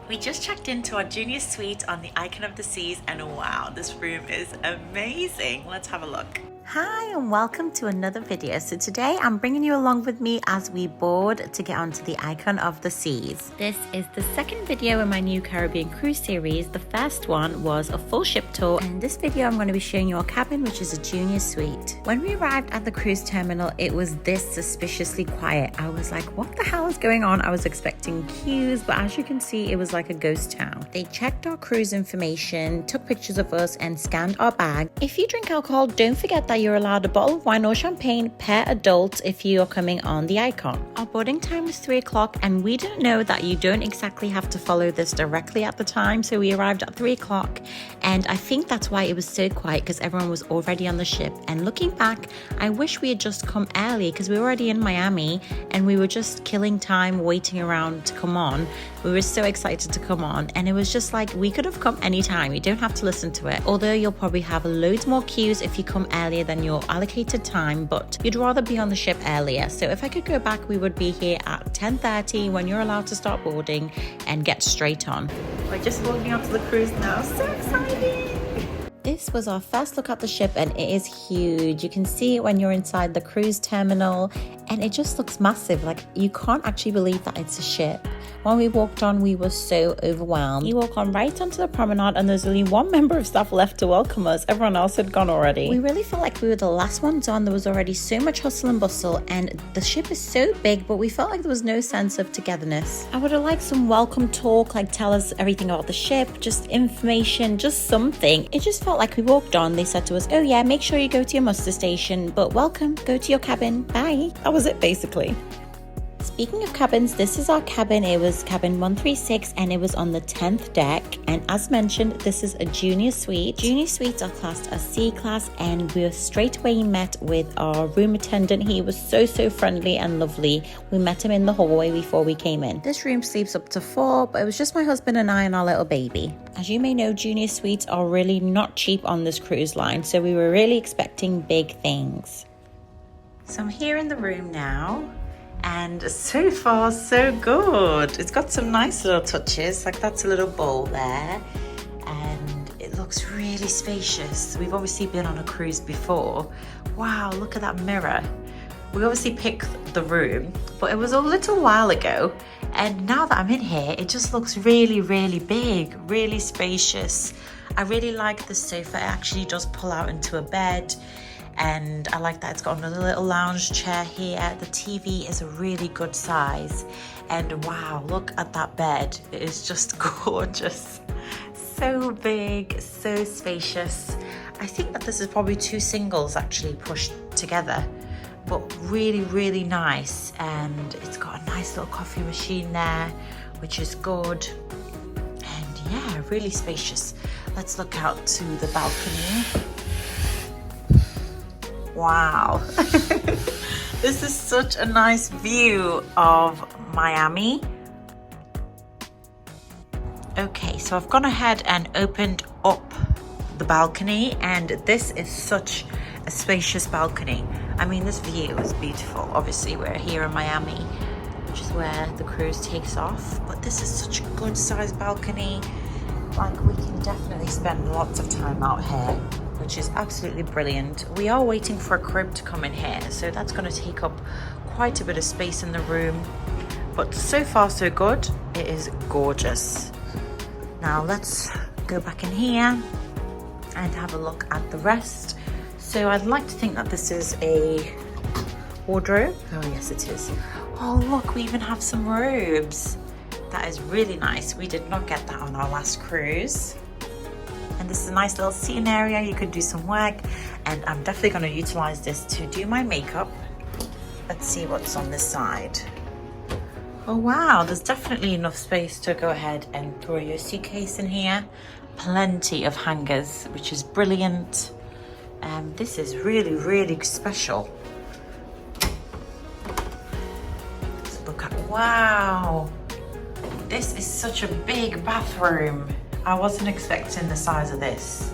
We just checked into our junior suite on the Icon of the Seas, and wow, this room is amazing. Let's have a look. Hi and welcome to another video. So today I'm bringing you along with me as we board to get onto the Icon of the Seas. This is the second video in my new Caribbean cruise series. The first one was a full ship tour, and in this video I'm going to be showing you our cabin, which is a junior suite. When we arrived at the cruise terminal, it was this suspiciously quiet. I was like, what the hell is going on? I was expecting queues, but as you can see, it was like a ghost town. They checked our cruise information, took pictures of us, and scanned our bag. If you drink alcohol, don't forget that you're allowed a bottle of wine or champagne per adult if you are coming on the Icon. Our boarding time was 3 o'clock, and we didn't know that you don't exactly have to follow this directly at the time, so we arrived at 3 o'clock, and I think that's why it was so quiet, because everyone was already on the ship. And looking back, I wish we had just come early, because we were already in Miami and we were just killing time waiting around to come on. We were so excited to come on, and it was just like we could have come anytime. You don't have to listen to it, although you'll probably have loads more queues if you come earlier than your allocated time, but you'd rather be on the ship earlier. So if I could go back, we would be here at 10:30 when you're allowed to start boarding and get straight on. We're just walking onto the cruise now. So exciting! This was our first look at the ship, and it is huge. You can see it when you're inside the cruise terminal, and it just looks massive. Like, you can't actually believe that it's a ship. When we walked on, we were so overwhelmed. You walk on right onto the promenade, and there's only one member of staff left to welcome us. Everyone else had gone already. We really felt like we were the last ones on. There was already so much hustle and bustle, and the ship is so big, but we felt like there was no sense of togetherness. I would have liked some welcome talk, like tell us everything about the ship, just information, just something. It just felt like we walked on. They said to us, oh yeah, make sure you go to your muster station, but welcome, go to your cabin, bye. That was it basically. Speaking of cabins, this is our cabin. It was cabin 136, and it was on the 10th deck. And as mentioned, this is a junior suite. Junior suites are classed as C class, and we were straight away met with our room attendant. He was so friendly and lovely. We met him in the hallway before we came in. This room sleeps up to 4, but it was just my husband and I and our little baby. As you may know, junior suites are really not cheap on this cruise line, so we were really expecting big things. So I'm here in the room now. And so far, so good. It's got some nice little touches, like that's a little bowl there. And it looks really spacious. We've obviously been on a cruise before. Wow, look at that mirror. We obviously picked the room, but it was a little while ago. And now that I'm in here, it just looks really big, really spacious. I really like the sofa. It actually does pull out into a bed. And I like that it's got another little lounge chair here. The TV is a really good size, and wow, look at that bed. It is just gorgeous. So big, so spacious. I think that this is probably 2 singles actually pushed together, but really nice. And it's got a nice little coffee machine there, which is good. And yeah, really spacious. Let's look out to the balcony. Wow, this is such a nice view of Miami. Okay, so I've gone ahead and opened up the balcony, and this is such a spacious balcony. I mean, this view is beautiful. Obviously, we're here in Miami, which is where the cruise takes off, but this is such a good sized balcony. Like, we can definitely spend lots of time out here, which is absolutely brilliant. We are waiting for a crib to come in here, so that's going to take up quite a bit of space in the room, but so far so good. It is gorgeous. Now let's go back in here and have a look at the rest. So I'd like to think that this is a wardrobe. Oh yes, it is. Oh look, we even have some robes. That is really nice. We did not get that on our last cruise. And this is a nice little seating area. You could do some work, and I'm definitely going to utilize this to do my makeup. Let's see what's on this side. Oh wow, there's definitely enough space to go ahead and throw your suitcase in here. Plenty of hangers, which is brilliant. This is really special. Let's look at, wow, this is such a big bathroom. I wasn't expecting the size of this.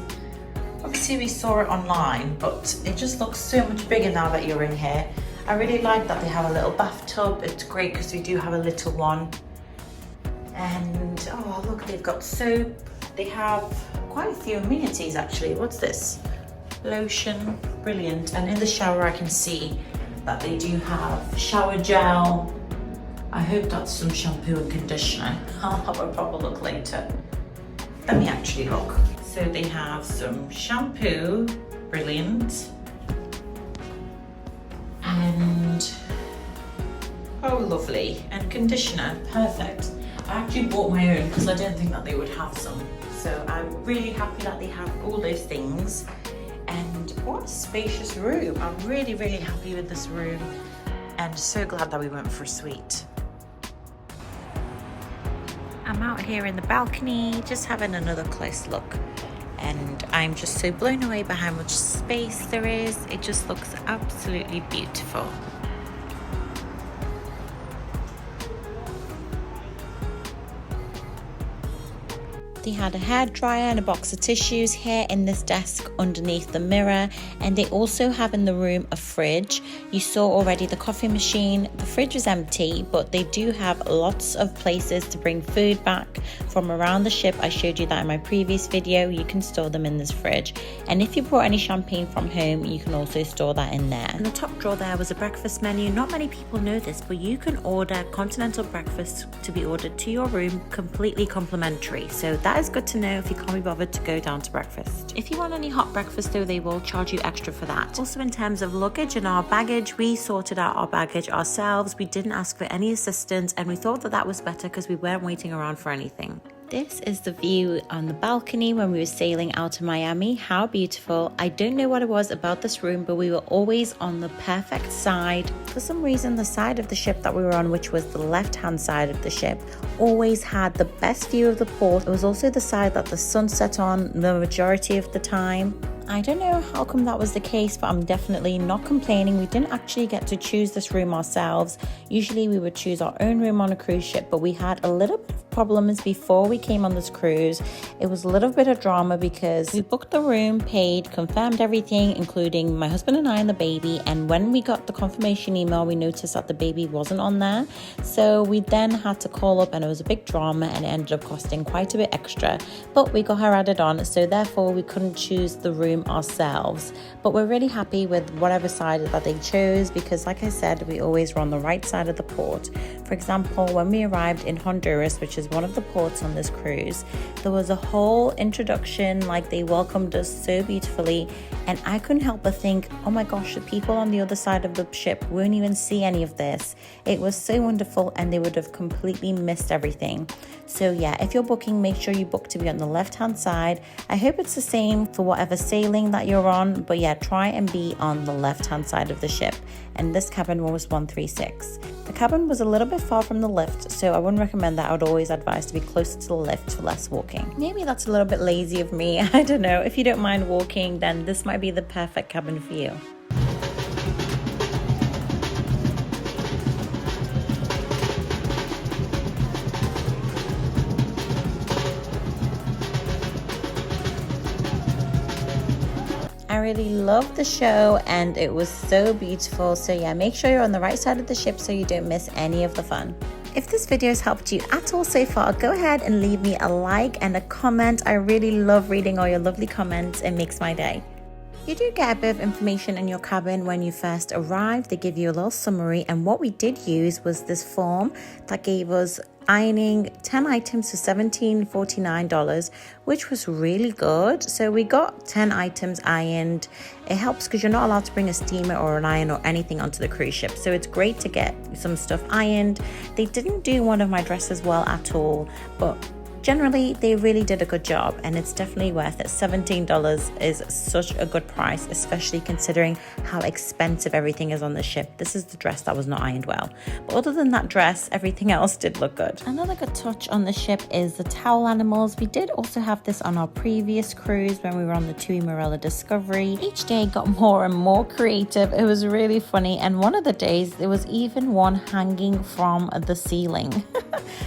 Obviously we saw it online, but it just looks so much bigger now that you're in here. I really like that they have a little bathtub. It's great because we do have a little one. And oh look, they've got soap. They have quite a few amenities actually. What's this? Lotion, brilliant. And in the shower I can see that they do have shower gel. I hope that's some shampoo and conditioner. I'll have a proper look later. Let me actually look. So they have some shampoo, brilliant. And, oh lovely, and conditioner, perfect. I actually bought my own because I didn't think that they would have some. So I'm really happy that they have all those things. And what a spacious room. I'm really, really happy with this room and so glad that we went for a suite. I'm out here in the balcony, just having another close look. And I'm just so blown away by how much space there is. It just looks absolutely beautiful. They had a hairdryer and a box of tissues here in this desk underneath the mirror, and they also have in the room a fridge. You saw already the coffee machine. The fridge is empty, but they do have lots of places to bring food back from around the ship. I showed you that in my previous video. You can store them in this fridge, and if you brought any champagne from home, you can also store that in there. In the top drawer there was a breakfast menu. Not many people know this, but you can order continental breakfast to be ordered to your room completely complimentary. So that is good to know if you can't be bothered to go down to breakfast. If you want any hot breakfast though, they will charge you extra for that. Also, in terms of luggage and our baggage, we sorted out our baggage ourselves. We didn't ask for any assistance, and we thought that that was better because we weren't waiting around for anything. This is the view on the balcony when we were sailing out of Miami. How beautiful. I don't know what it was about this room, but we were always on the perfect side. For some reason, the side of the ship that we were on, which was the left-hand side of the ship, always had the best view of the port. It was also the side that the sun set on the majority of the time. I don't know how come that was the case, but I'm definitely not complaining. We didn't actually get to choose this room ourselves. Usually we would choose our own room on a cruise ship, but we had a little bit of problems before we came on this cruise. It was a little bit of drama because we booked the room, paid, confirmed everything, including my husband and I and the baby. And when we got the confirmation email, we noticed that the baby wasn't on there. So we then had to call up, and it was a big drama, and it ended up costing quite a bit extra. But we got her added on, so therefore we couldn't choose the room ourselves. But we're really happy with whatever side that they chose because, like I said, we always were on the right side of the port. For example, when we arrived in Honduras, which is one of the ports on this cruise, there was a whole introduction, like they welcomed us so beautifully, and I couldn't help but think, oh my gosh, the people on the other side of the ship won't even see any of this. It was so wonderful, and they would have completely missed everything. So yeah, if you're booking, make sure you book to be on the left hand side. I hope it's the same for whatever sailing that you're on, but yeah, try and be on the left hand side of the ship. And this cabin was 136. The cabin was a little bit far from the lift, so I wouldn't recommend that. I would always advise to be closer to the lift for less walking. Maybe that's a little bit lazy of me, I don't know. If you don't mind walking, then this might be the perfect cabin for you. I really loved the show and it was so beautiful. So yeah, make sure you're on the right side of the ship so you don't miss any of the fun. If this video has helped you at all so far, go ahead and leave me a like and a comment. I really love reading all your lovely comments. It makes my day. You do get a bit of information in your cabin when you first arrive. They give you a little summary, and what we did use was this form that gave us ironing 10 items for $17.49, which was really good. So we got 10 items ironed. It helps because you're not allowed to bring a steamer or an iron or anything onto the cruise ship, so it's great to get some stuff ironed. They didn't do one of my dresses well at all, but generally, they really did a good job, and it's definitely worth it. $17 is such a good price, especially considering how expensive everything is on the ship. This is the dress that was not ironed well. But other than that dress, everything else did look good. Another good touch on the ship is the towel animals. We did also have this on our previous cruise when we were on the Tui Marella Discovery. Each day got more and more creative. It was really funny, and one of the days, there was even one hanging from the ceiling.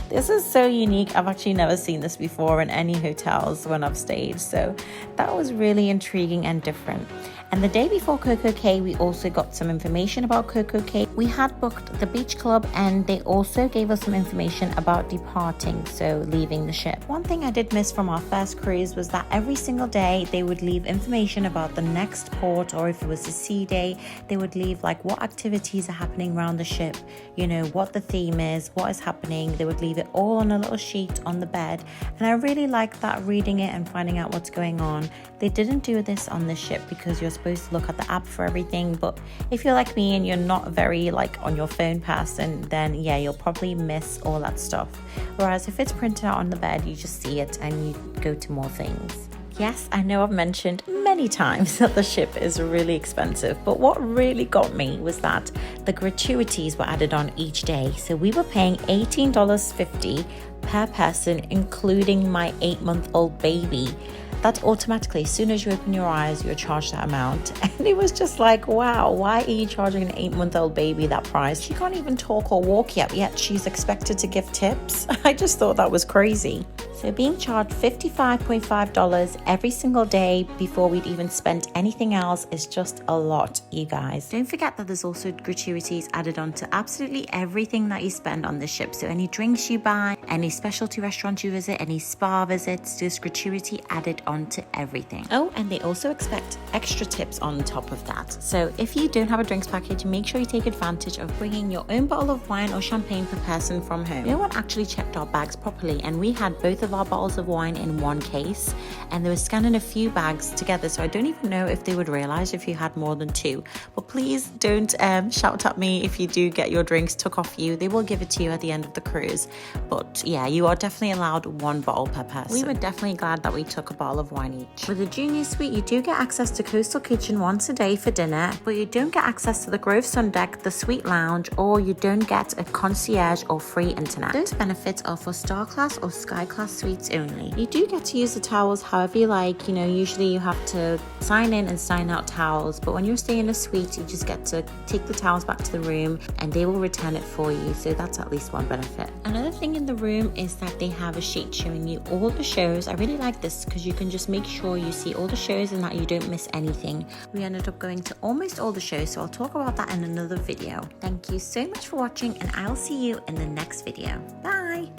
This is so unique. I've actually never seen this before in any hotels when I've stayed, so that was really intriguing and different. And the day before Coco Cay, we also got some information about Coco Cay. We had booked the beach club, and they also gave us some information about departing, so leaving the ship. One thing I did miss from our first cruise was that every single day they would leave information about the next port, or if it was a sea day, they would leave like what activities are happening around the ship, you know, what the theme is, what is happening. They would leave it all on a little sheet on the bed, and I really liked that, reading it and finding out what's going on. They didn't do this on this ship because you're supposed to look at the app for everything, but if you're like me and you're not very like on your phone person, then yeah, you'll probably miss all that stuff. Whereas if it's printed out on the bed, you just see it and you go to more things. Yes, I know I've mentioned many times that the ship is really expensive, but what really got me was that the gratuities were added on each day. So we were paying $18.50 per person, including my 8-month-old baby. That automatically, as soon as you open your eyes, you're charged that amount. And it was just like, wow, why are you charging an 8-month-old baby that price? She can't even talk or walk yet she's expected to give tips. I just thought that was crazy. So being charged $55.5 every single day before we'd even spent anything else is just a lot, you guys. Don't forget that there's also gratuities added on to absolutely everything that you spend on the ship. So any drinks you buy, any specialty restaurants you visit, any spa visits, there's gratuity added onto everything. Oh, and they also expect extra tips on top of that. So if you don't have a drinks package, make sure you take advantage of bringing your own bottle of wine or champagne per person from home. No one actually checked our bags properly, and we had both of our bottles of wine in one case, and they were scanning a few bags together, so I don't even know if they would realize if you had more than two. But please don't shout at me if you do get your drinks took off you. They will give it to you at the end of the cruise, but yeah, you are definitely allowed one bottle per person. We were definitely glad that we took a bottle of wine each. With the junior suite, you do get access to Coastal Kitchen once a day for dinner, but you don't get access to the Grove Sun Deck, the Suite Lounge, or you don't get a concierge or free internet. Those benefits are for Star Class or Sky Class suites only. You do get to use the towels however you like. You know, usually you have to sign in and sign out towels, but when you're staying in a suite, you just get to take the towels back to the room and they will return it for you. So that's at least one benefit. Another thing in the room is that they have a sheet showing you all the shows. I really like this because you can just make sure you see all the shows and that you don't miss anything. We ended up going to almost all the shows, so I'll talk about that in another video. Thank you so much for watching, and I'll see you in the next video. Bye!